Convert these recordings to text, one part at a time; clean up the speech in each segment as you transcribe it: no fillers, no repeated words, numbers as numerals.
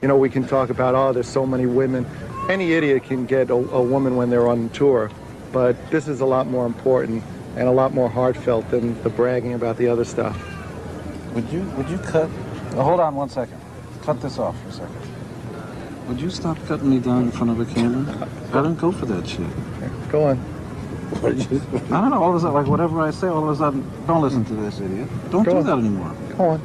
You know, we can talk about, oh, there's so many women. Any idiot can get a woman when they're on tour, but this is a lot more important and a lot more heartfelt than the bragging about the other stuff. Would you cut? Hold on 1 second. Cut this off for a second. Would you stop cutting me down in front of a camera? I don't go for that shit. Go on. I don't know. All of a sudden, like whatever I say, all of a sudden, don't listen to this idiot. Don't do that anymore. Go on.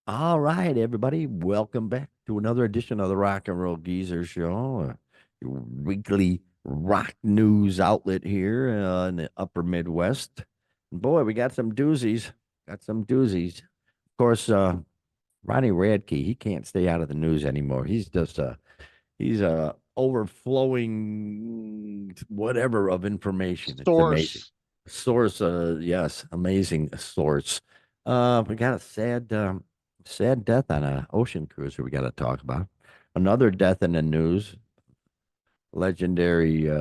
All right, everybody, welcome back to another edition of the Rock and Roll Geezer Show, your weekly rock news outlet here in the upper Midwest. And boy, we got some doozies. Of course, Ronnie Radke, he can't stay out of the news anymore. He's just he's overflowing whatever of information. It's amazing. Source, yes, amazing source. We got a sad death on an ocean cruiser we got to talk about. Another death in the news. Legendary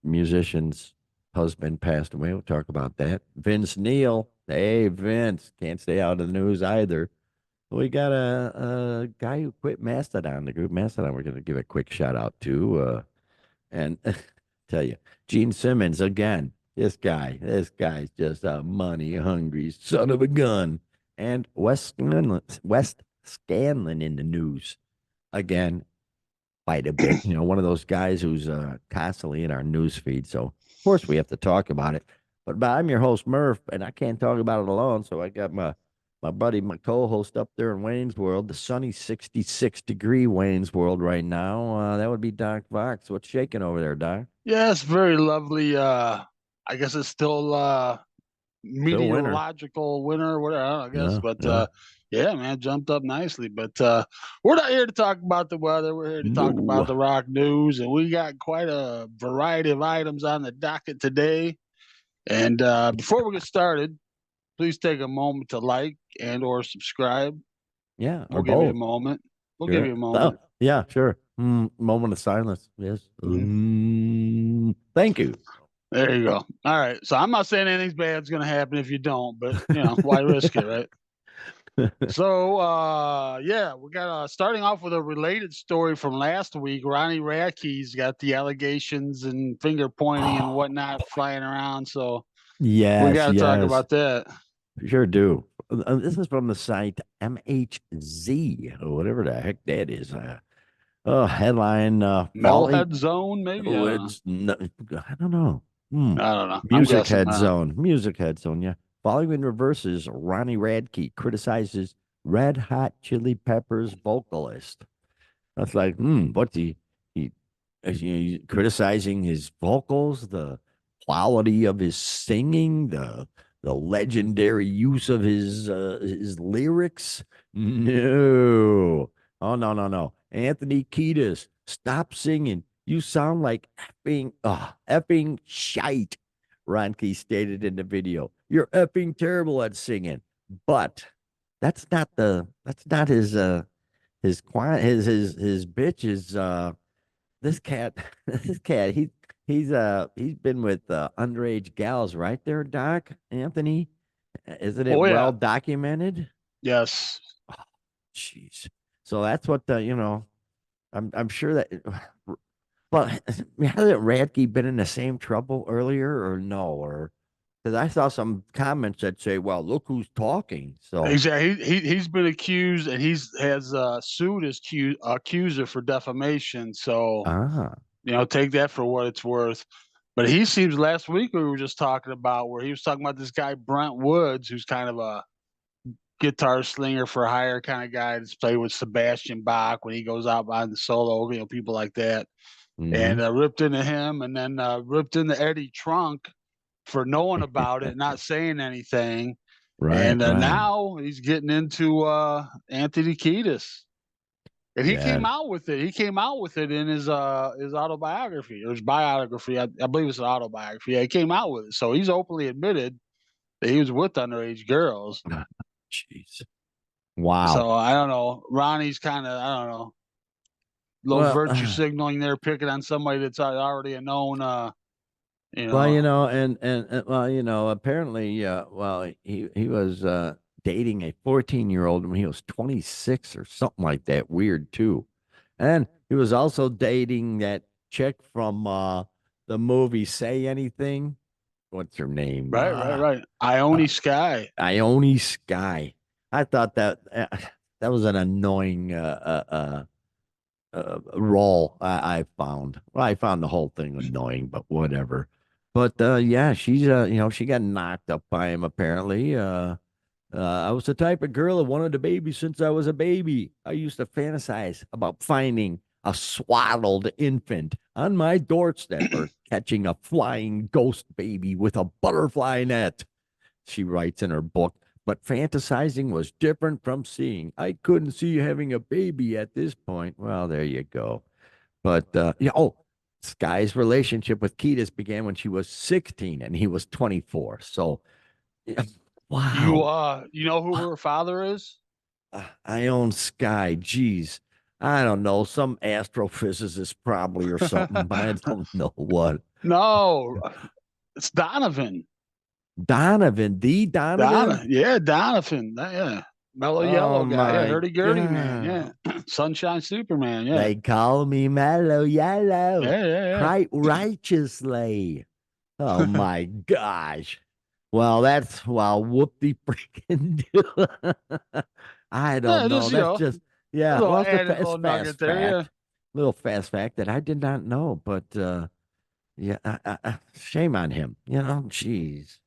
musician's husband passed away. We'll talk about that. Vince Neil. Hey, Vince. Can't stay out of the news either. We got a guy who quit Mastodon, the group Mastodon. We're going to give a quick shout out to. And tell you, Gene Simmons, again. This guy's just a money hungry son of a gun. And West Scanlon in the news again, quite a bit. You know, one of those guys who's constantly in our news feed. So of course we have to talk about it. But I'm your host Murph, and I can't talk about it alone. So I got my buddy, my co-host up there in Wayne's World, the sunny 66-degree Wayne's World right now. That would be Doc Vox. What's shaking over there, Doc? Yeah, it's very lovely. I guess it's still meteorological winter or whatever, I guess. Yeah, man, jumped up nicely. But we're not here to talk about the weather. We're here to talk about the rock news. And we got quite a variety of items on the docket today. And before we get started, please take a moment to like and or subscribe. Yeah, we'll give you a moment. We'll give you a moment. Oh, yeah, sure. Moment of silence. Yes. Thank you. There you go. All right. So I'm not saying anything's bad's going to happen if you don't, but, you know, why risk it, right? So, yeah, we got starting off with a related story from last week. Ronnie Radke's got the allegations and finger pointing and whatnot flying around. So, yes, we got to talk about that. Sure do. This is from the site MHZ, or whatever the heck that is. Headline. Metalhead Zone, maybe? I don't know. I don't know. Music Head Zone, yeah. Following reverses, Ronnie Radke criticizes Red Hot Chili Peppers vocalist. That's like, what's he criticizing his vocals, the quality of his singing, the legendary use of his lyrics? No. Oh, no. Anthony Kiedis, stop singing. You sound like effing shite, Radke stated in the video. You're effing terrible at singing. But that's not his bitch is this cat he's been with underage gals, right there, Doc Anthony? Isn't it well documented? Yes. Oh, jeez. So that's what I'm sure that. Well, hasn't Radke been in the same trouble earlier, or no? Or because I saw some comments that say, "Well, look who's talking." So exactly, he's been accused, and has sued his accuser for defamation. So take that for what it's worth. But he seems, last week we were just talking about where he was talking about this guy Brent Woods, who's kind of a guitar slinger for hire kind of guy that's played with Sebastian Bach when he goes out on the solo, people like that. And ripped into him, and then ripped into Eddie Trunk for knowing about it, not saying anything. Right. And now he's getting into Anthony Kiedis. And he came out with it. He came out with it in his autobiography, or his biography. I believe it's an autobiography. Yeah, he came out with it. So he's openly admitted that he was with underage girls. Jeez. Wow. So I don't know. Ronnie's kind of, I don't know, little Well, virtue signaling there, picking on somebody that's already a known, you well, know. well, apparently, well, he was dating a 14-year-old when he was 26 or something like that. Weird too. And he was also dating that chick from the movie Say Anything. What's her name? Right. Uh, Ione Sky. Ione Sky. I thought that that was an annoying role I found. Well, I found the whole thing annoying, but whatever. But yeah, she's she got knocked up by him apparently. I was the type of girl that wanted a baby since I was a baby. I used to fantasize about finding a swaddled infant on my doorstep or catching a flying ghost baby with a butterfly net, she writes in her book. But fantasizing was different from seeing. I couldn't see having a baby at this point. Well, there you go. But yeah, oh, Sky's relationship with Ketis began when she was 16 and he was 24. So, yeah, wow. You know who her father is? I own Sky. Geez. I don't know. Some astrophysicist probably or something. I don't know what. No, it's Donovan. Donovan, the Donovan? Yeah, Donovan. Yeah, mellow Oh yellow guy. Yeah, my hurdy gurdy man. God. Yeah, Sunshine Superman. Yeah, They call me Mellow Yellow. yeah. Quite righteously. Oh my gosh. Well, that's whoop-de freaking do. I don't Yeah, know. just That's just a yeah. little Well, added it's little fast nugget there. Yeah. fact. Little fast fact that I did not know, but yeah, shame on him. Jeez.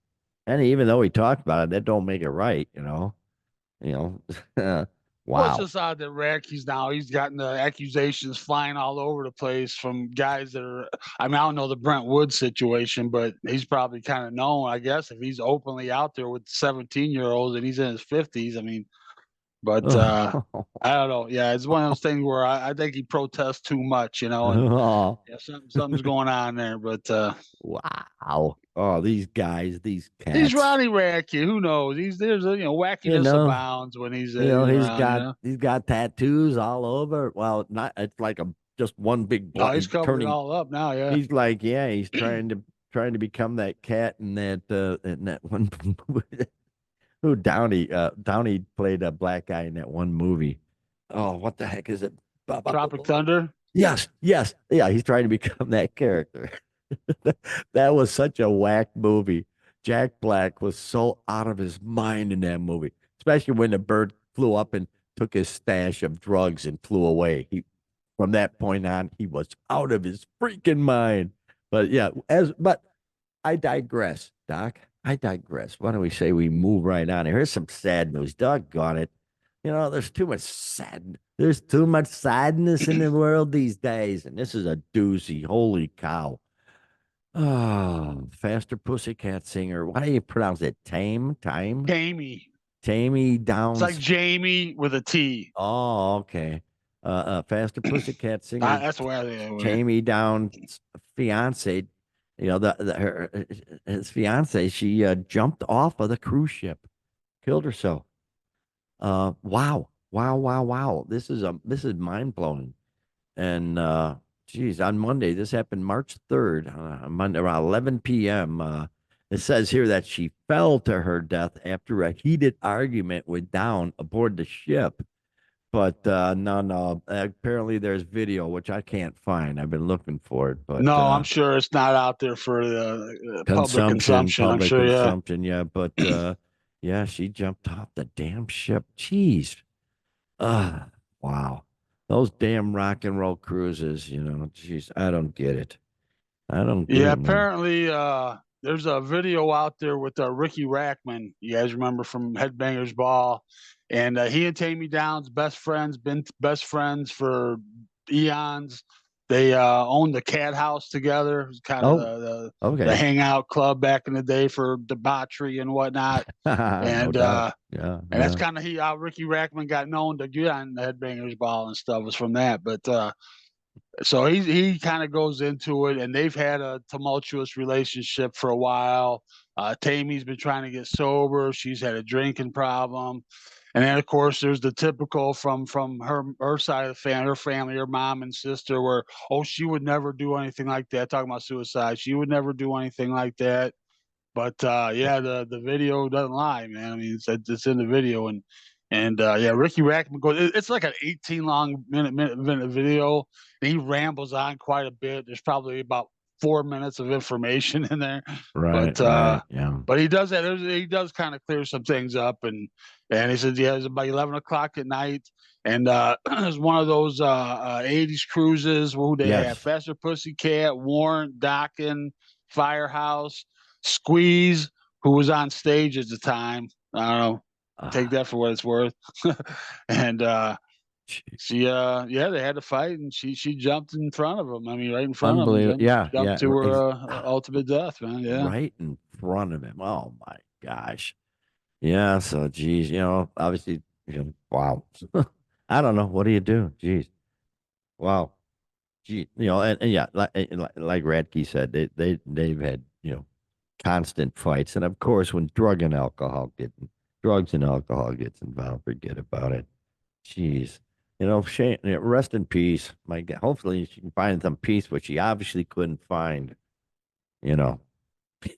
And even though he talked about it, that don't make it right. You know. Well, it's Wow. just odd that Radke's now he's gotten the accusations flying all over the place from guys that are. I mean, I don't know the Brent Wood situation, but he's probably kind of known, I guess, if he's openly out there with 17-year-olds and he's in his 50s. I mean, but I don't know. Yeah, it's one of those things where I think he protests too much, and Oh, yeah, something's going on there. But wow. Oh, these guys, these he's cats. Ronnie Radke. Who knows? There's You wackiness know, abounds when he's he's around. got he's got tattoos all over. Well, not it's like a just one big Oh, blood he's covered it turning. all up now. Yeah. He's like, yeah, he's trying to become that cat in that one who Downey played a black guy in that one movie. Oh, what the heck is it? Tropic Thunder. Yes, yes. Yeah, he's trying to become that character. That was such a whack movie. Jack Black was so out of his mind in that movie, especially when the bird flew up and took his stash of drugs and flew away. From that point on, he was out of his freaking mind. But yeah, but I digress, Doc. I digress. Why don't we say we move right on? Here's some sad news. Doggone it. There's too much sad. There's too much sadness in the world these days, and this is a doozy. Holy cow! Oh, faster pussycat singer. Why do you pronounce it? Tammy. Tammy It's like Downs. Jamie with a T. Oh, okay. Faster pussycat singer. That's the way I think of it. Tammy Downs' fiance. His fiance. She jumped off of the cruise ship, killed herself. Wow. This is mind blowing. And geez, on Monday, this happened March 3rd, Monday around 11 p.m. It says here that she fell to her death after a heated argument with Down aboard the ship. But no. Apparently, there's video which I can't find. I've been looking for it, but No, I'm sure it's not out there for the public consumption, consumption. I'm public sure. Yeah. consumption, yeah. But yeah, she jumped off the damn ship. Jeez. Wow. Those damn rock and roll cruises, jeez, I don't get it. I don't get Yeah. it, man. Apparently, there's a video out there with Ricky Rackman. You guys remember from Headbangers Ball, and he and Tammy Downs best friends, been best friends for eons. They owned the Cat House together. It was kind of Oh, the okay. hangout club back in the day for debauchery and whatnot. No And doubt. Yeah, and that's yeah. kind of how Ricky Rackman got known to get on the Headbangers Ball and stuff was from that. But so he kind of goes into it, and they've had a tumultuous relationship for a while. Tammy's been trying to get sober. She's had a drinking problem. And then, of course, there's the typical from her side of the family, her mom and sister, where, oh, she would never do anything like that. Talking about suicide, she would never do anything like that. But yeah, the video doesn't lie, man. I mean, it's in the video, and yeah, Ricky Rackman goes. It's like an 18 minute video. And he rambles on quite a bit. There's probably about 4 minutes of information in there, Right, but right, yeah. but he does that. He does kind of clear some things up, and he says, yeah, it's about 11 o'clock at night, and it's one of those 80s cruises who they have: Yes. Faster Pussycat, Warrant, Dockin, Firehouse, Squeeze, who was on stage at the time. I don't know. Take that for what it's worth. And she yeah, they had to fight, and she jumped in front of him. I mean, right in front of him, Unbelievable. Yeah, jumped yeah. to her ultimate death, man. Yeah. Right in front of him. Oh my gosh. Yeah, so geez, obviously, wow. I don't know. What do you do? Geez. Wow. Gee, and yeah, like Radke said, they've had, constant fights. And of course, when drugs and alcohol gets involved, forget about it. Jeez. Shane, rest in peace. My God, hopefully she can find some peace, which she obviously couldn't find, you know,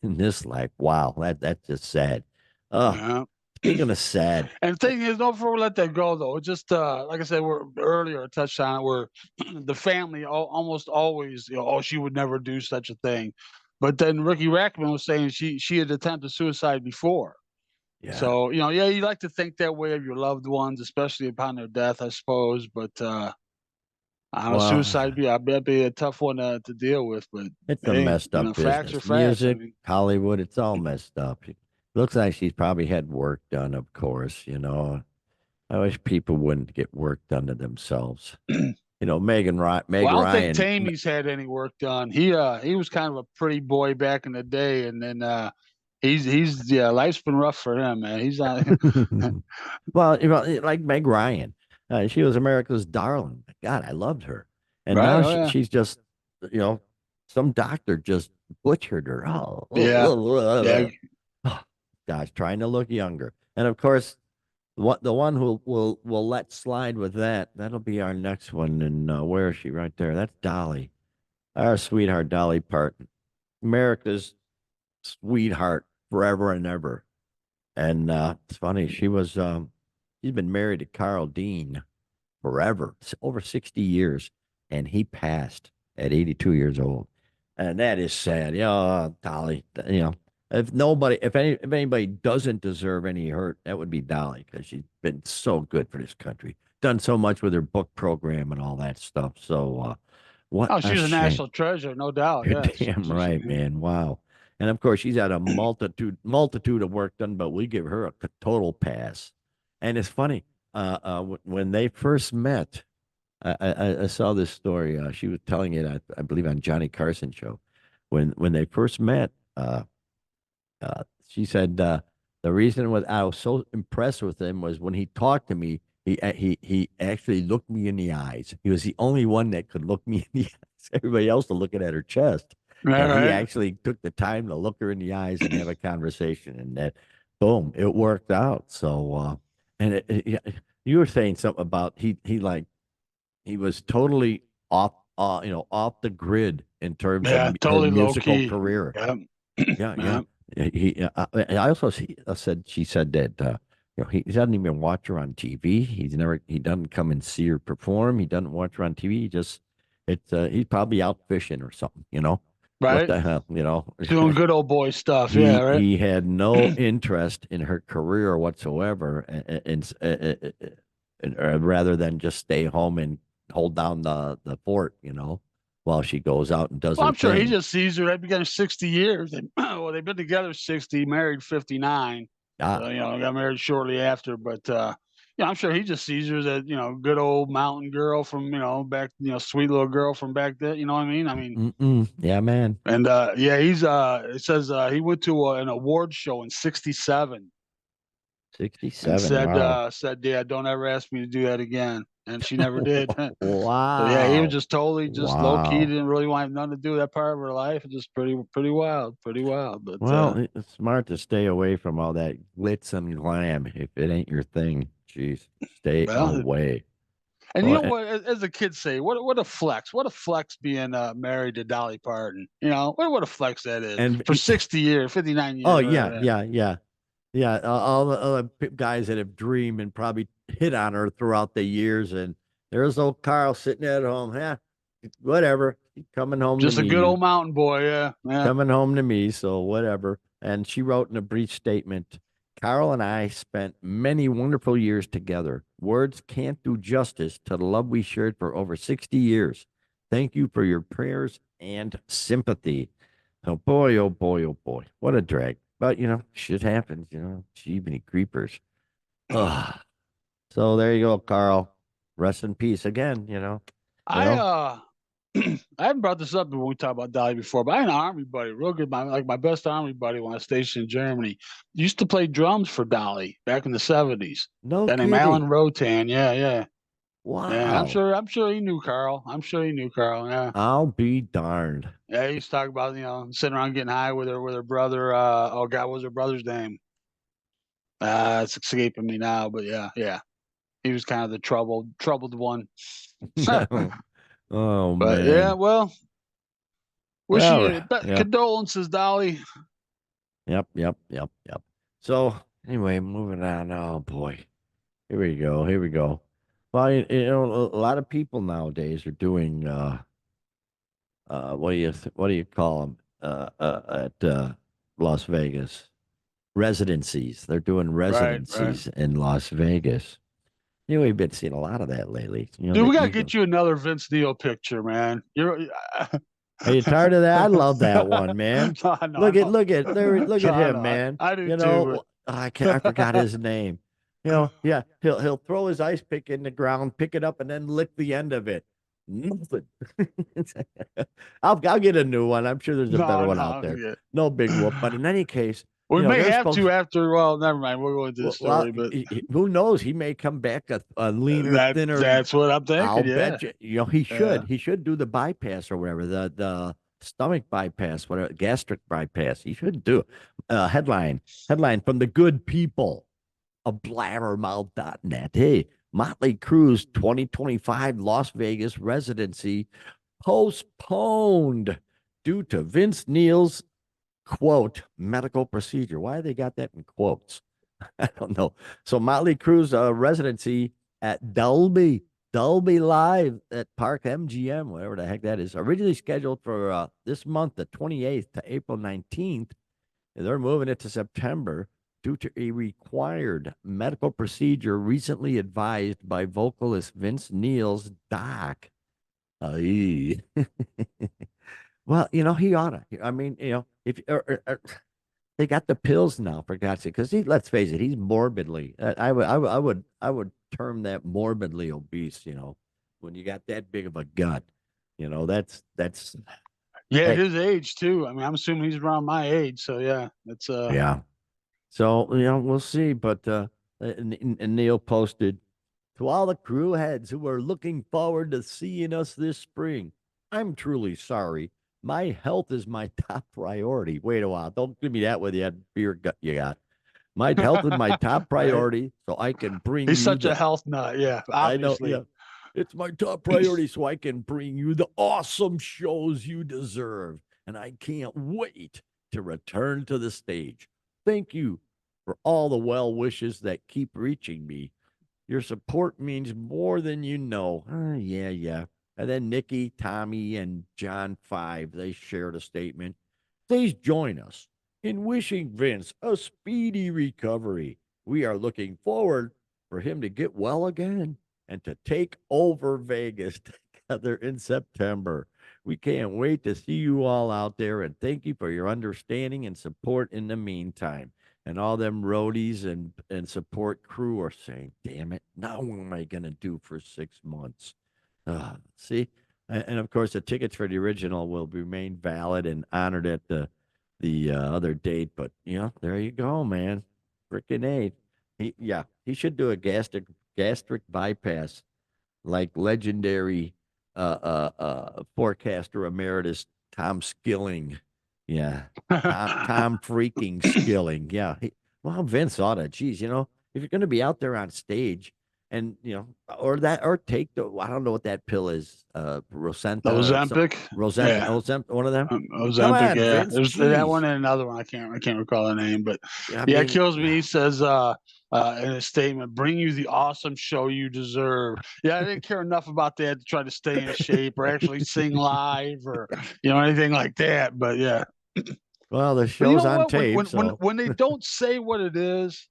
in this life. Wow, that's just sad. Oh, Yeah. speaking of sad, And the thing is, don't ever let that go, though. It just like I said, we're earlier touched on it, where the family almost always, oh, she would never do such a thing. But then Ricky Rackman was saying she had attempted suicide before. yeah. So yeah, you like to think that way of your loved ones, especially upon their death, I suppose. But I don't know, Well, suicide be a tough one to deal with. But it's a hey, messed up facts are business. facts. I Music, mean, Hollywood, it's all messed up. Looks like she's probably had work done, of course, I wish people wouldn't get work done to themselves. Meg well, I don't think Ryan. Tamey's had any work done. He was kind of a pretty boy back in the day, and then he's yeah, life's been rough for him, man. He's not Well, like Meg Ryan, she was America's darling. God, I loved her, and right. now Oh yeah, she's just, you know, some doctor just butchered her. Oh, yeah, yeah. oh, gosh, trying to look younger, and of course, the one who will let slide with that'll be our next one. And where is she? Right there. That's Dolly, our sweetheart Dolly Parton, America's sweetheart forever and ever. And it's funny, she's been married to Carl Dean forever, over 60 years, and he passed at 82 years old. And that is sad. Yeah, Dolly, if anybody doesn't deserve any hurt, that would be Dolly, because she's been so good for this country, done so much with her book program and all that stuff. So what Oh, a she's a shame. national treasure, no doubt. You're Yes. damn right, man. Wow. And of course, she's had a multitude of work done, but we give her a total pass. And it's funny, when they first met, I saw this story. She was telling it, I believe, on Johnny Carson show. When they first met, she said the reason I was so impressed with him was when he talked to me, he actually looked me in the eyes. He was the only one that could look me in the eyes. Everybody else was looking at her chest, Right, and he right. actually took the time to look her in the eyes and have a conversation. And that, boom, it worked out. So, and yeah, you were saying something about he was totally off the grid in terms of Yeah, her totally low musical key. career. Yeah. Yeah, yeah. Yeah. I also she said that he doesn't even watch her on TV. He doesn't come and see her perform. He doesn't watch her on TV. He's probably out fishing or something. What Right. the hell? Doing good old boy stuff. Yeah, he right. he had no interest in her career whatsoever, rather than just stay home and hold down the fort, while she goes out and does Well, her I'm sure he thing. just sees her. They've been together 60 years. Well, they've been together 60, married 59. Ah, So, got married shortly after. But, I'm sure he just sees her as a, good old mountain girl from, back, sweet little girl from back then. You know what I mean? I mean, yeah, man. and, yeah, it says he went to an award show in 67 and 67. Wow. said, yeah, don't ever ask me to do that again. And she never did. So yeah, he was Wow. just totally just low key. Wow. Didn't really want nothing to do with that part of her life. It's just pretty wild, pretty wild. But Well, it's smart to stay away from all that glitz and glam if it ain't your thing. Jeez, stay Well, away. and you Well, know what? As the kids say, what a flex! What a flex being married to Dolly Parton. You know what a flex that is and for 60 years, 59 years. oh Whatever, yeah. All the other guys that have dreamed and probably hit on her throughout the years, and there's old Carl sitting at home. Yeah, whatever. Coming home to just a good me. old mountain boy. Yeah. Coming home to me, so whatever. And she wrote in a brief statement, Carl and I spent many wonderful years together. Words can't do justice to the love we shared for over 60 years. Thank you for your prayers and sympathy. Oh boy, oh boy, oh boy. What a drag. But shit happens, Jeebany creepers. Ugh. So there you go, Carl. Rest in peace again, You know? I I haven't brought this up when we talked about Dolly before, but I had an army buddy, real good, my best army buddy when I was stationed in Germany. Used to play drums for Dolly back in the 70s. No Guy named Alan kidding. Rotan. Yeah. Yeah, Wow. I'm sure he knew Carl. I'm sure he knew Carl. Yeah. I'll be darned. Yeah, he used to talk about, sitting around getting high with her brother. Oh God, what was her brother's name? It's escaping me now, but yeah. He was kind of the troubled one. Oh But yeah, man. well, wish Well, you yeah. condolences, Dolly. Yep. So anyway, moving on. Oh boy. Here we go. Here we go. Well, a lot of people nowadays are doing what do you call them at Las Vegas? Residencies. They're doing Right. residencies in Las Vegas. We've been seeing a lot of that lately. Dude, The we gotta Eagle. get you another Vince Neil picture, man. You're Are you tired of that? I love that one, man. no, no. Look at No, him, no, man. I do too. I forgot his name. Yeah, he'll throw his ice pick in the ground, pick it up, and then lick the end of it. Nothing. I'll get a new one. I'm sure there's a better one out there. Yeah. No big whoop, but in any case, We may they're have supposed. to after. Well, never mind. We'll go into the story, but Who knows? He may come back a leaner, thinner. that's what I'm thinking. I'll Yeah. bet you. He should. Yeah. He should do the bypass or whatever, the stomach bypass, whatever, gastric bypass. He should do. Headline from the good people of blabbermouth.net. Hey, Motley Crue's 2025 Las Vegas residency postponed due to Vince Neil's quote medical procedure. Why they got that in quotes? I don't know. So Motley Crue's residency at Dolby Live at Park MGM, whatever the heck that is, originally scheduled for this month, the 28th to April 19th. They're moving it to September due to a required medical procedure recently advised by vocalist Vince Neil's doc. Well, he ought to. I mean, if they got the pills now, for God's sake, because let's face it, he's morbidly. I would term that morbidly obese. When you got that big of a gut, that's Yeah, hey, at his age too. I mean, I'm assuming he's around my age, so yeah, it's yeah. So we'll see. But and Neil posted to all the crew heads who are looking forward to seeing us this spring. I'm truly sorry. My health is my top priority. Wait a while. Don't give me that with that beer gut you got. My health is my top priority, so I can bring he's you such a health nut. Yeah, obviously. I know. Yeah. It's my top priority, so I can bring you the awesome shows you deserve. And I can't wait to return to the stage. Thank you for all the well wishes that keep reaching me. Your support means more than you know. Yeah. And then Nikki, Tommy, and John 5, they shared a statement. Please join us in wishing Vince a speedy recovery. We are looking forward for him to get well again and to take over Vegas together in September. We can't wait to see you all out there, and thank you for your understanding and support in the meantime. And all them roadies and support crew are saying, damn it, now what am I going to do for 6 months? See? And of course, the tickets for the original will remain valid and honored at the other date. But, there you go, man. Frickin' A. He should do a gastric bypass like legendary forecaster emeritus Tom Skilling. Yeah. Tom freaking Skilling. Yeah. Vince ought to. Geez, if you're going to be out there on stage, and or take the, I don't know what that pill is, Rosenta or some Ozempic. Rosenta, Yeah. one of them. Come Ozempic, on, yeah. Vince. There's that Jeez. one and another one. I can't recall the name, but I yeah, it mean, kills me. He says in a statement, "Bring you the awesome show you deserve." Yeah, I didn't care enough about that to try to stay in shape or actually sing live or anything like that. But yeah, well, the but you show's know on what? When tape, when when so when they don't say what it is,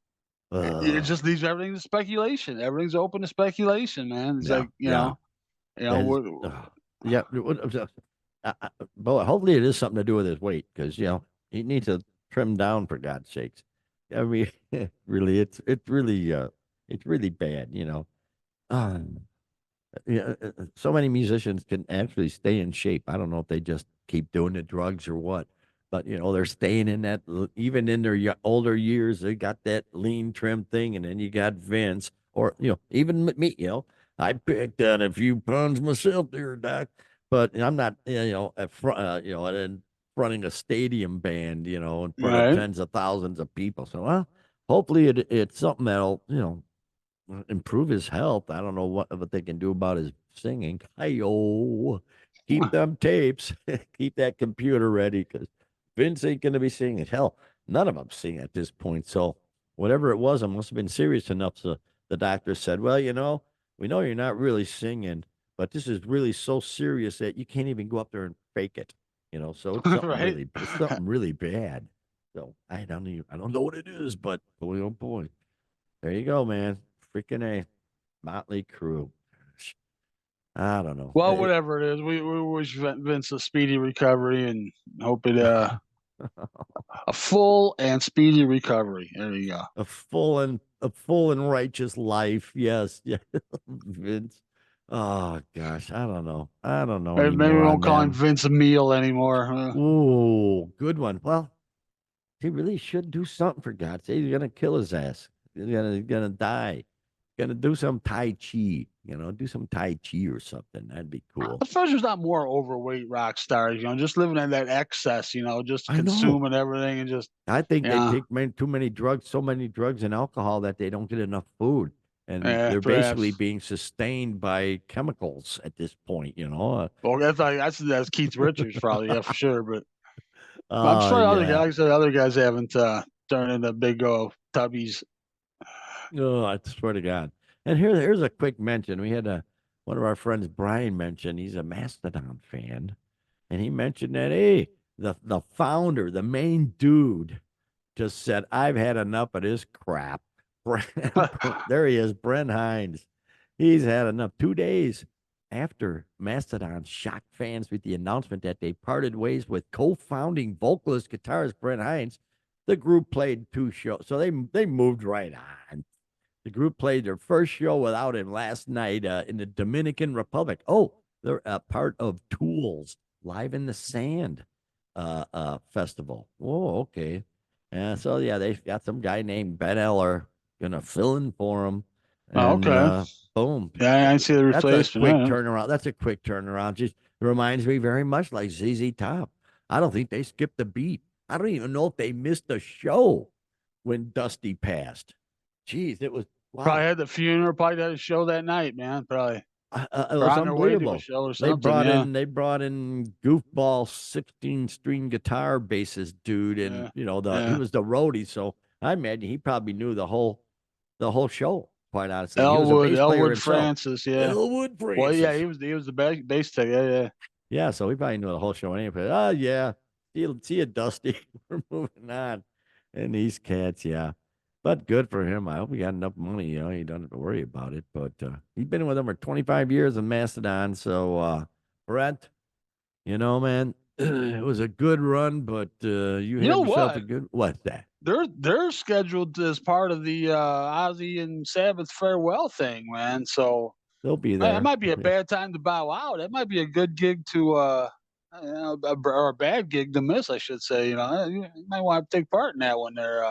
it uh, just leaves everything to speculation. Everything's open to speculation, man. It's yeah, like yeah. There's, we're, yeah. But hopefully it is something to do with his weight, because he needs to trim down, for God's sakes. I mean, really, it's really bad. Um, yeah, so many musicians can actually stay in shape. I don't know if they just keep doing the drugs or what, but they're staying in that even in their older years. They got that lean, trim thing, and then you got Vince, or even me. I picked on a few pounds myself there, Doc, but I'm not. At front, and running a stadium band, in front of right. tens of thousands of people. So, well, hopefully it's something that'll improve his health. I don't know what they can do about his singing. Hey-oh, keep them tapes, keep that computer ready, because Vince ain't going to be singing. Hell, none of them sing at this point. So whatever it was, it must have been serious enough. So the doctor said, well, we know you're not really singing, but this is really so serious that you can't even go up there and fake it. So Right. it's something really bad. So I don't know what it is, but boy, oh boy. There you go, man. Freaking A. Motley Crue. I don't know. Well, whatever it is, we wish Vince a speedy recovery and hope it a full and speedy recovery. There you go. A full and righteous life. Yes. Yeah. Vince. Oh gosh. I don't know. I don't know Maybe we anymore on won't call him them. Vince Emile anymore. Huh? Ooh, good one. Well, he really should do something, for God's sake. He's gonna kill his ass. He's gonna die. Gonna do some Tai Chi, do some Tai Chi or something. That'd be cool. I suppose there's not more overweight rock stars, just living in that excess, just I know. consuming everything and just, I think they yeah, take too many drugs, so many drugs and alcohol, that they don't get enough food, and they're basically perhaps. being sustained by chemicals at this point. Well, that's Keith Richards probably, yeah, for sure. But I'm Oh sure other guys, yeah. like I said, other guys haven't turned into big tubbies. Oh, I swear to God. And here's a quick mention. We had one of our friends, Brian, mentioned he's a Mastodon fan, and he mentioned that, hey, the founder, the main dude, just said, I've had enough of this crap. There he is, Brent Hines. He's had enough. 2 days after Mastodon shocked fans with the announcement that they parted ways with co-founding vocalist guitarist Brent Hines, the group played 2 shows. So they moved right on. The group played their first show without him last night in the Dominican Republic. Oh, they're a part of Tool's Live in the Sand festival. Oh, okay. So yeah, they've got some guy named Ben Eller gonna fill in for him, Oh, and okay. boom. Yeah, I see the That's a replacement. quick Yeah. turnaround. That's a quick turnaround. Just reminds me very much like ZZ Top. I don't think they skipped a beat. I don't even know if they missed a show when Dusty passed. Jeez, it was Probably wow. had the funeral, probably had a show that night, man. Probably. It Or was on their way to a unbelievable. show or They something. brought Yeah. in they brought in goofball 16-string guitar bassist dude, and Yeah. he Yeah. was the roadie. So I imagine he probably knew the whole show. Quite honestly, he was a Elwood, bass player Elwood himself. Francis. Yeah. Elwood Well, yeah, Francis. he was the bass tech. Yeah, yeah. Yeah, so he probably knew the whole show anyway. Oh yeah, see you, Dusty. We're moving on, and these cats, yeah. But good for him. I hope he got enough money. He doesn't have to worry about it. But he's been with them for 25 years in Mastodon. So, Brett, man, it was a good run. But you You had know yourself a what? good. What's that? They're scheduled as part of the Ozzy and Sabbath farewell thing, man. So They'll be it there. might be a Yeah. bad time to bow out. It might be a good gig to or a bad gig to miss, I should say. You might want to take part in that one there,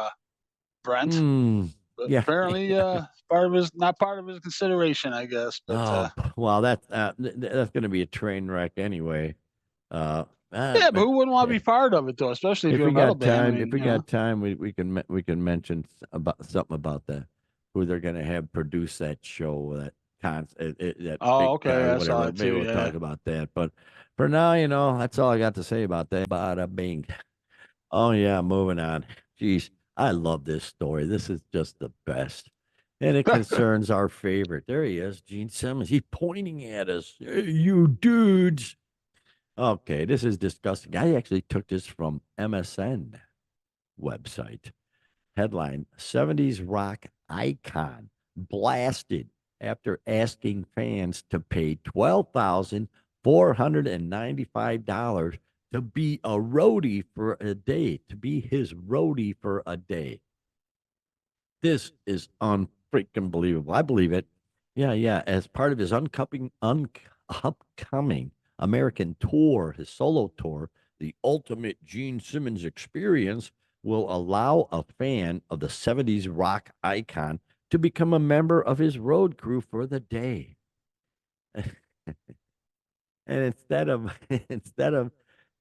Brent. Mm, But yeah. apparently, not part of his consideration, I guess. But Oh, well, that's going to be a train wreck anyway. Uh, yeah, but who wouldn't want to eh, be part of it though? Especially if if you're a we metal got band. I time, mean, we can mention about something about that. who they're going to have produce that show, that Oh, big okay, guy, I saw whatever. that Maybe too. we'll Yeah. talk about that. But for now, that's all I got to say about that. Bada bing. Oh yeah, moving on. Jeez, I love this story. This is just the best. And it concerns our favorite. There he is, Gene Simmons. He's pointing at us. Hey, you dudes. Okay, this is disgusting. I actually took this from MSN website. Headline: 70s rock icon blasted after asking fans to pay $12,495 to be a roadie for a day, to be his roadie for a day. This is unfreaking believable. I believe it. Yeah, yeah. As part of his upcoming American tour, his solo tour, the Ultimate Gene Simmons Experience will allow a fan of the 70s rock icon to become a member of his road crew for the day. And instead of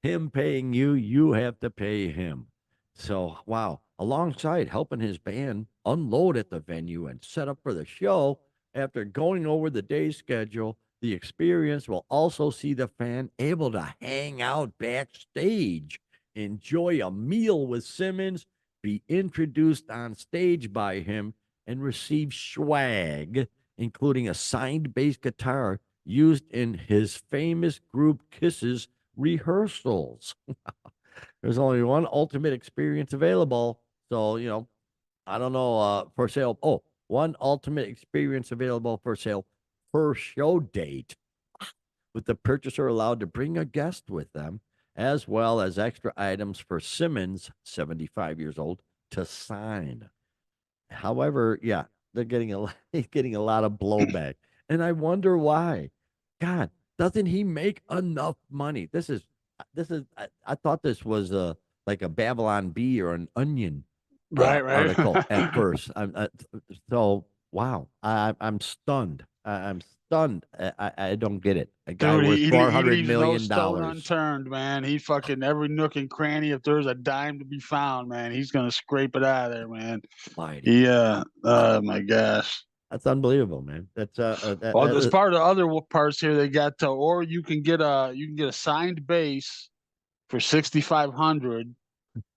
him paying you, you have to pay him. So wow, alongside helping his band unload at the venue and set up for the show, after going over the day's schedule, the experience will also see the fan able to hang out backstage, enjoy a meal with Simmons, be introduced on stage by him, and receive swag, including a signed bass guitar used in his famous group Kiss's rehearsals. There's only one ultimate experience available. So, I don't know, for sale. Oh, one ultimate experience available for sale per show date, with the purchaser allowed to bring a guest with them, as well as extra items for Simmons, 75 years old, to sign. However, yeah, they're getting he's getting a lot of blowback, and I wonder why. God, doesn't he make enough money? This is. I thought this was like a Babylon Bee or an Onion Right, right. article at first. So wow, I'm stunned. I'm stunned. I don't get it. A guy Dude, worth he $400 leaves no million stone dollars. unturned, man. He fucking every nook and cranny. If there's a dime to be found, man, he's gonna scrape it out of there, man. Mighty. Yeah. Oh my gosh. That's unbelievable, man. That's Well, as part of the other parts here, they got or you can get a signed bass for 6,500,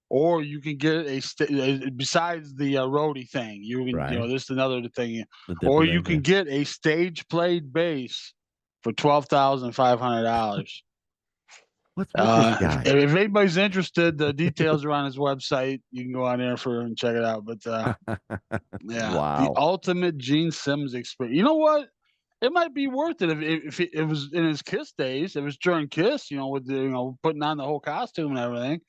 or you can get besides the roadie thing. right. This is another thing, A or different you thing, yeah. can get a stage played bass for $12,500. What's with this If guy? anybody's interested, the details are on his website. You can go on there and check it out. But yeah, the Wow. ultimate Gene Simmons experience. You know what? It might be worth it if it was in his Kiss days. It was during Kiss, with the putting on the whole costume and everything.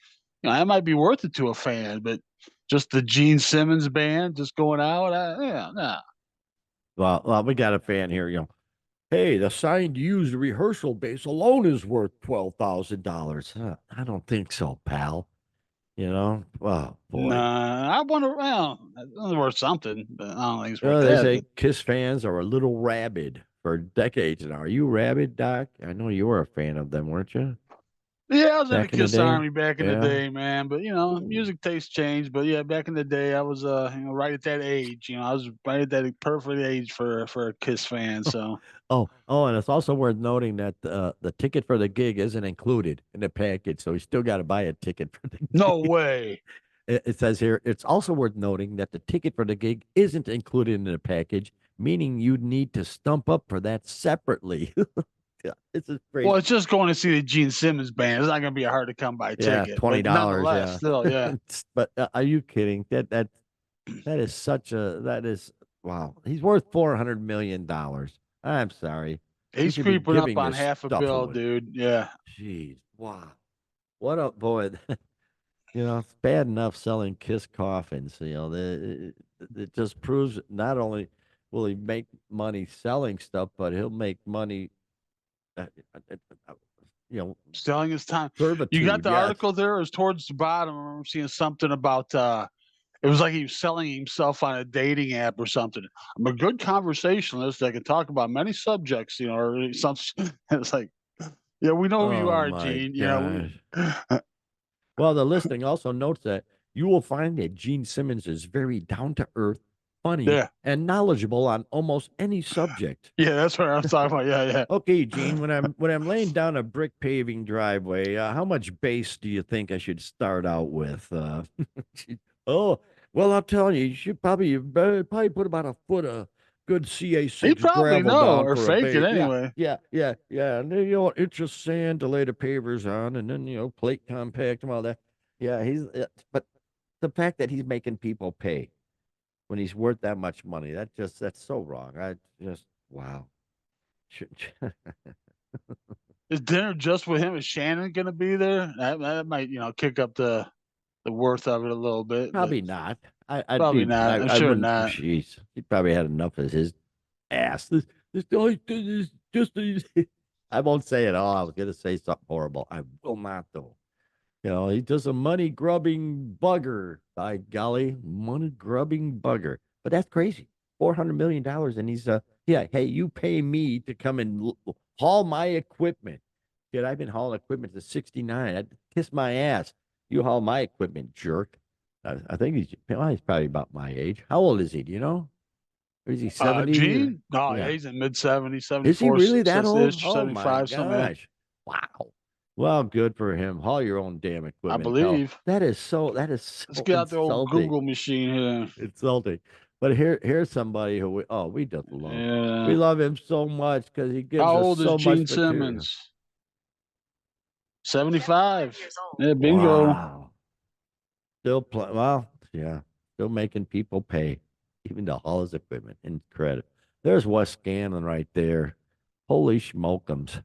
That might be worth it to a fan. But just the Gene Simmons band just going out, yeah, nah. Well, we got a fan here. Hey, the signed used rehearsal bass alone is worth $12,000. I don't think so, pal. Oh boy. Nah, I wonder. Well, it's worth something, but I don't think it's worth They that. say But Kiss fans are a little rabid for decades now. Are you rabid, Doc? I know you were a fan of them, weren't you? yeah, I was in the Back in the Kiss day? Army back in the Yeah. day, man. But music tastes change. But yeah, back in the day, I was right at that age. I was right at that perfect age for a Kiss fan. So And it's also worth noting that the ticket for the gig isn't included in the package, so you still got to buy a ticket for the no gig. way. It says here, it's also worth noting that the ticket for the gig isn't included in the package, meaning you'd need to stump up for that separately. Yeah, this is Well, crazy. it's just going to see the Gene Simmons band. It's not going to be a hard to come by Yeah, ticket, but $20. nonetheless, Yeah, still, yeah. but are you kidding? That is wow. He's worth $400 million. I'm sorry. He He's should be creeping up giving on this half a stuff bill, away. dude. Yeah. Jeez, wow. What a boy. It's bad enough selling Kiss coffins. It just proves not only will he make money selling stuff, but he'll make money, uh, uh, uh, uh, you know, Selling his time. You got servitude. the Yes. article there? It was towards the bottom. I remember seeing something about it was like he was selling himself on a dating app or something. I'm a good conversationalist that can talk about many subjects, or something. It's like, yeah, we know who you Oh are, my Gene. gosh. Well, the listing also notes that you will find that Gene Simmons is very down to earth, funny, Yeah. and knowledgeable on almost any subject. Yeah, that's what I was talking about. Yeah, yeah. Okay, Gene, when I'm laying down a brick paving driveway, how much base do you think I should start out with? Oh, well, I'll tell you, you probably put about a foot of good He CA6 probably gravel know down or for a fake it base. Yeah, anyway. yeah, yeah, yeah. And then it's just sand to lay the pavers on, and then plate compact and all that. Yeah, but the fact that he's making people pay when he's worth that much money, that's so wrong. I just wow. Is dinner just with him? Is Shannon going to be there? That might, kick up the worth of it a little bit, but Probably not. I'd probably be. not. I'm I sure wouldn't. not. Jeez, he probably had enough of his ass. This guy is just. I won't say it all. I was gonna say something horrible. I will not though. He's just a money grubbing bugger. By golly, money grubbing bugger. But that's crazy. $400 million, and he's yeah. Hey, you pay me to come and haul my equipment. Dude, I've been hauling equipment since '69. I'd kiss my ass. You haul my equipment, jerk. I think he's probably about my age. How old is he? Do you know? Or is he 70? Gene? Oh, yeah, Yeah. he's in mid 70s, Is he 74 really that old? ish, Oh my 75, something like that. gosh. Wow. Well, good for him. Haul your own damn I equipment, pal. believe. That is so Let's get out the old insulting. Google machine here. Insulting. But here's somebody who we just love. We Yeah. love him so much because he gives How us old is so much Gene material. Simmons? 75. Yeah, bingo. Wow. Still well, yeah. Still making people pay, even to haul his equipment. Incredible. There's Wes Scanlon right there. Holy schmokums.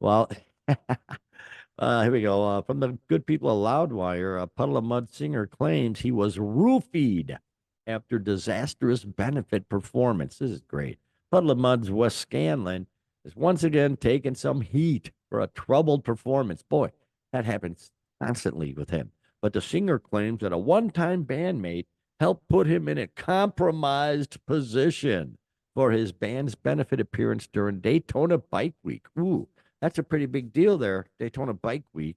Well, here we go. From the good people of Loudwire, a Puddle of Mud singer claims he was roofied after disastrous benefit performance. This is great. Puddle of Mud's Wes Scanlon is once again taking some heat for a troubled performance. Boy, that happens constantly with him. But the singer claims that a one-time bandmate helped put him in a compromised position for his band's benefit appearance during Daytona Bike Week. Ooh, that's a pretty big deal there, Daytona Bike Week.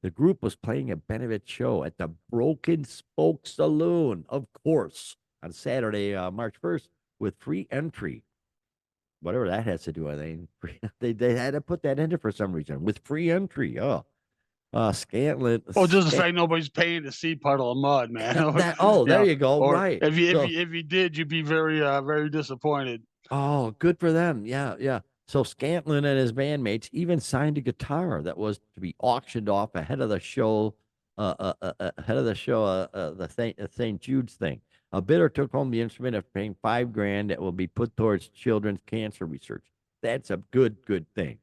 The group was playing a benefit show at the Broken Spoke Saloon, of course, on Saturday, March 1st, with free entry. Whatever that has to do with anything. They had to put that in there for some reason, with free entry. Oh, Scantlin. Oh, just the fact nobody's paying to see Puddle of Mud, man. There you go. Or right. if you did, you'd be very very disappointed. Oh, good for them. Yeah, yeah. So Scantlin and his bandmates even signed a guitar that was to be auctioned off ahead of the show. The St. Jude's thing. A bidder took home the instrument of paying $5,000 that will be put towards children's cancer research. That's a good thing.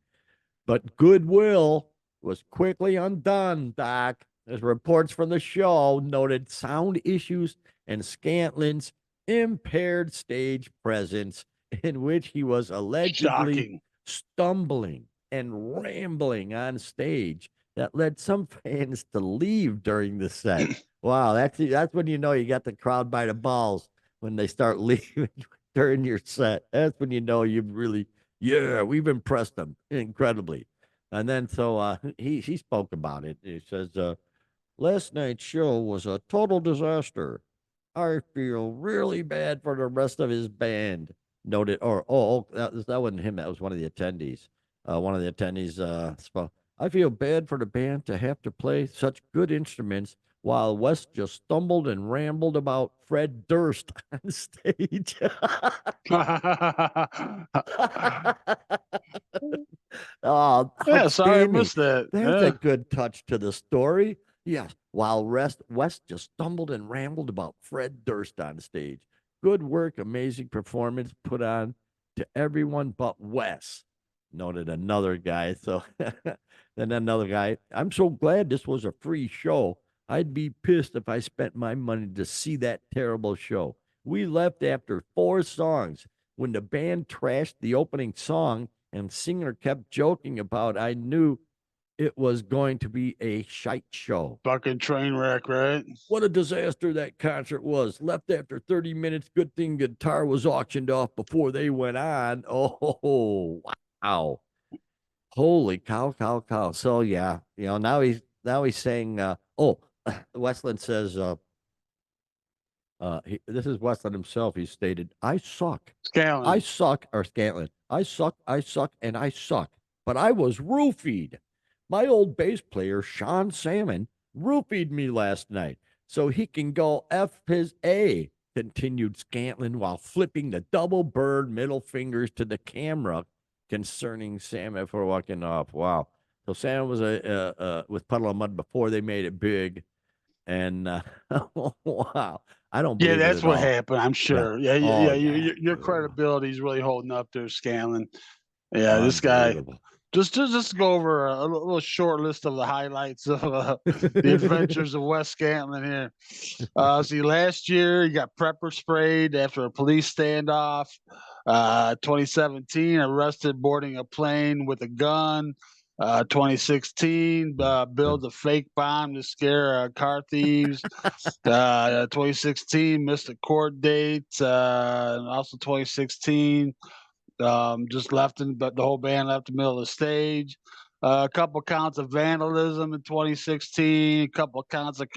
But goodwill was quickly undone, Doc, as reports from the show noted sound issues and Scantlin's impaired stage presence, in which he was allegedly stumbling and rambling on stage that led some fans to leave during the set. Wow, that's when you know you got the crowd by the balls, when they start leaving during your set. That's when you know you've really, we've impressed them incredibly. And then so he spoke about it. He says, last night's show was a total disaster. I feel really bad for the rest of his band. Noted, that wasn't him. That was one of the attendees. One of the attendees spoke. I feel bad for the band to have to play such good instruments while Wes just stumbled and rambled about Fred Durst on stage. Oh, yeah, sorry I missed that. There's a good touch to the story. Yes, while Wes just stumbled and rambled about Fred Durst on stage. Good work, amazing performance put on to everyone but Wes, noted another guy. So then another guy, I'm so glad this was a free show. I'd be pissed if I spent my money to see that terrible show. We left after 4 songs. When the band trashed the opening song and singer kept joking about, I knew it was going to be a shite show. Fucking train wreck, right? What a disaster that concert was. Left after 30 minutes. Good thing guitar was auctioned off before they went on. Oh, wow. Holy cow. So, yeah, now he's saying, Westland says, This is Westland himself. He stated, "I suck. I Scanlon. suck," or Scantlin. I suck, and I suck. But I was roofied. My old bass player, Sean Salmon, roofied me last night. So he can go F his A, continued Scantlin while flipping the double bird middle fingers to the camera concerning Salmon for walking off. Wow. So Salmon was with Puddle of Mud before they made it big. And wow, I don't Yeah, believe it that's at what all. happened. I'm Yeah. sure. Yeah, Oh yeah. yeah. Your Oh, credibility is really holding up there, Scanlon. Yeah, this guy. unbelievable. Just go over a little short list of the highlights of the adventures of Wes Scantlin here. See, last year he got pepper sprayed after a police standoff. 2017, arrested boarding a plane with a gun. 2016, built a fake bomb to scare car thieves. 2016, missed a court date. Also 2016, just left but the whole band left the middle of the stage. A couple counts of vandalism in 2016, a couple counts of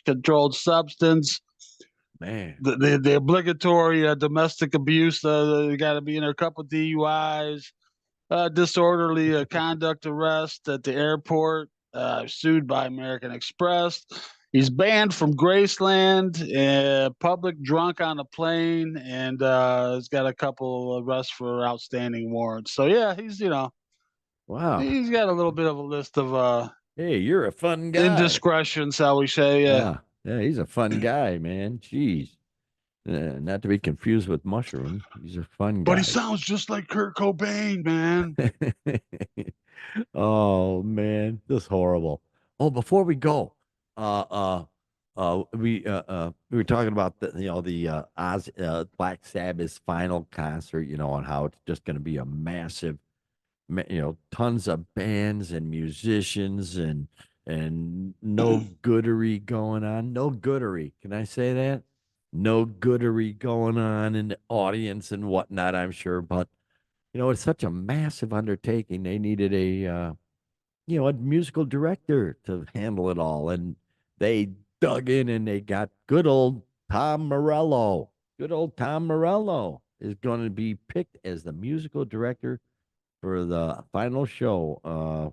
controlled substance. Man. The obligatory domestic abuse. You got to be in there. A couple DUIs, disorderly conduct arrest at the airport. Sued by American Express. He's banned from Graceland. Public drunk on a plane, and he's got a couple arrests for outstanding warrants. So yeah, Wow. he's got a little bit of a list of Hey, you're a fun guy. indiscretions, shall we say? Yeah. Yeah. Yeah, he's a fun guy, man. Jeez. Not to be confused with Mushroom. He's a fun But he guy. sounds just like Kurt Cobain, man. Oh man, this is horrible. Oh, before we go, we were talking about the Black Sabbath's final concert, and how it's just going to be a massive, tons of bands and musicians and no goodery going on. No goodery. Can I say that? No goodery going on in the audience and whatnot, I'm sure. But, it's such a massive undertaking. They needed a musical director to handle it all. And they dug in and they got good old Tom Morello. Good old Tom Morello is going to be picked as the musical director for the final show.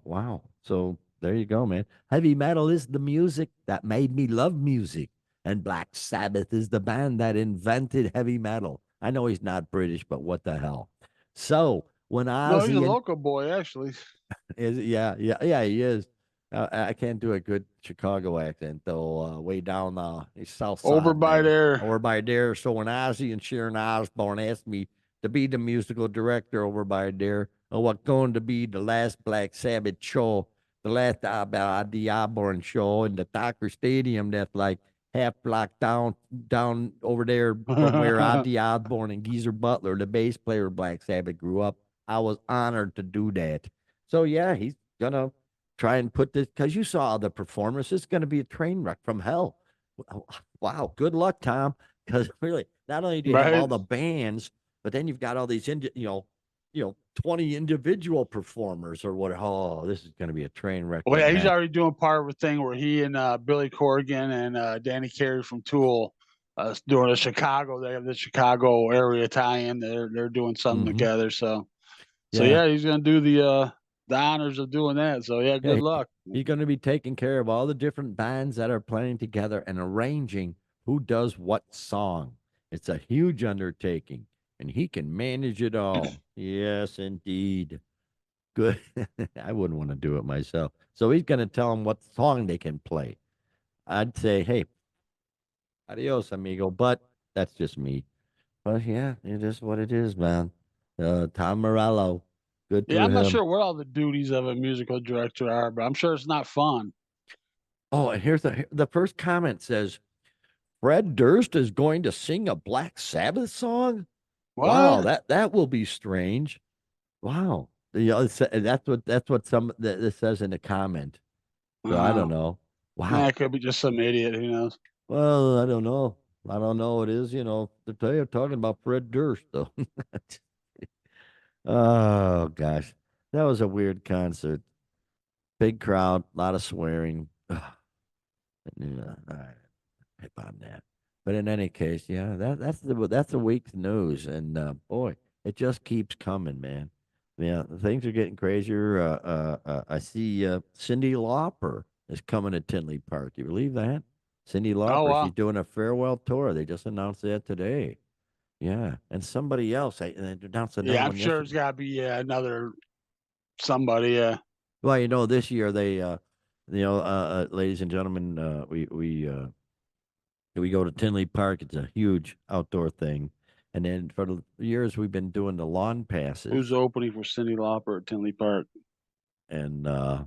Wow. So there you go, man. Heavy metal is the music that made me love music. And Black Sabbath is the band that invented heavy metal. I know he's not British, but what the hell? So when No, he's a Ozzy and local boy, actually. yeah, he is. I can't do a good Chicago accent though. Way down the south Over side by there, there. over by there. So when Ozzy and Sharon Osbourne asked me to be the musical director over by there, of what going to be the last Black Sabbath show, the last the Osbourne show in the Docker Stadium, that's like half block down over there from where Ozzy Osbourne and Geezer Butler, the bass player of Black Sabbath, grew up. I was honored to do that. So yeah, he's gonna try and put this because you saw the performance. It's gonna be a train wreck from hell. Wow, good luck, Tom. Because really, not only do you have all Right. the bands, but then you've got all these 20 individual performers or what. Oh, this is gonna be a train wreck Well, from yeah, he's heck. already doing part of a thing where he and Billy Corgan and Danny Carey from Tool doing a Chicago. They have the Chicago area tie-in. They're doing something Mm-hmm. together. So Yeah, yeah, he's gonna do the honors of doing that. So yeah, yeah. good luck. He's going to be taking care of all the different bands that are playing together and arranging who does what song. It's a huge undertaking, and he can manage it all. Yes, indeed. Good. I wouldn't want to do it myself. So he's going to tell them what song they can play. I'd say, hey, adios, amigo. But that's just me. But yeah, it is what it is, man. Tom Morello, good Yeah, for I'm not him. sure what all the duties of a musical director are, but I'm sure it's not fun. Oh, and here's the first comment says, Fred Durst is going to sing a Black Sabbath song? Wow, What? that will be strange. Wow. That's what some that it says in the comment. So I don't Oh, know. yeah, Wow. it could be just some idiot. Who knows? Well, I don't know. I don't know. It is, they're talking about Fred Durst though. Oh gosh. That was a weird concert. Big crowd, a lot of swearing. Ugh. Yeah, all right. Hip on that. But in any case, yeah, that's the week's news, and boy, it just keeps coming, man. Yeah, things are getting crazier. I see Cyndi Lauper is coming to Tinley Park. You believe that? Cyndi Oh Lauper, she's wow. doing a farewell tour. They just announced that today. Yeah, and somebody else, they announced another Yeah, I'm one sure it's yesterday. got to be another somebody. Well, this year they, ladies and gentlemen, we go to Tinley Park. It's a huge outdoor thing, and then for the years we've been doing the lawn Who's passes opening for Cyndi Lauper at Tinley Park? and uh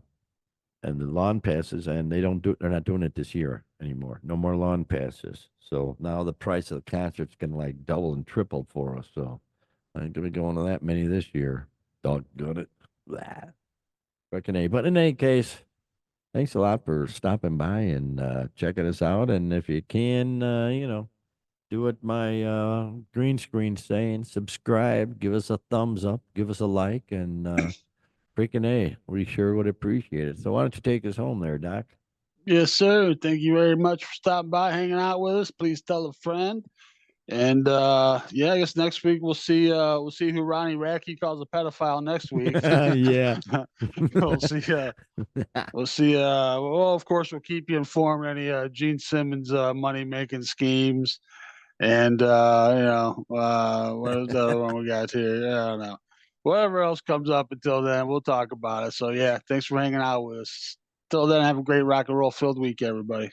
and the lawn passes, and they're not doing it this year anymore. No more lawn passes. So now the price of the concert's gonna like double and triple for us. So I ain't gonna be going to that many this year. Doggone it. Blah. Freaking A. But in any case, thanks a lot for stopping by and checking us out. And if you can, do what my green screen saying, subscribe, give us a thumbs up, give us a like, and freaking A, we sure would appreciate it. So why don't you take us home there, Doc? Yes, sir. Thank you very much for stopping by, hanging out with us. Please tell a friend. And yeah, I guess next week we'll see who Ronnie Radke calls a pedophile next week. Yeah. we'll see we'll see well, of course we'll keep you informed any Gene Simmons money making schemes. And what is the other one we got here? I don't know. Whatever else comes up until then, we'll talk about it. So yeah, thanks for hanging out with us. Till then, have a great rock and roll filled week, everybody.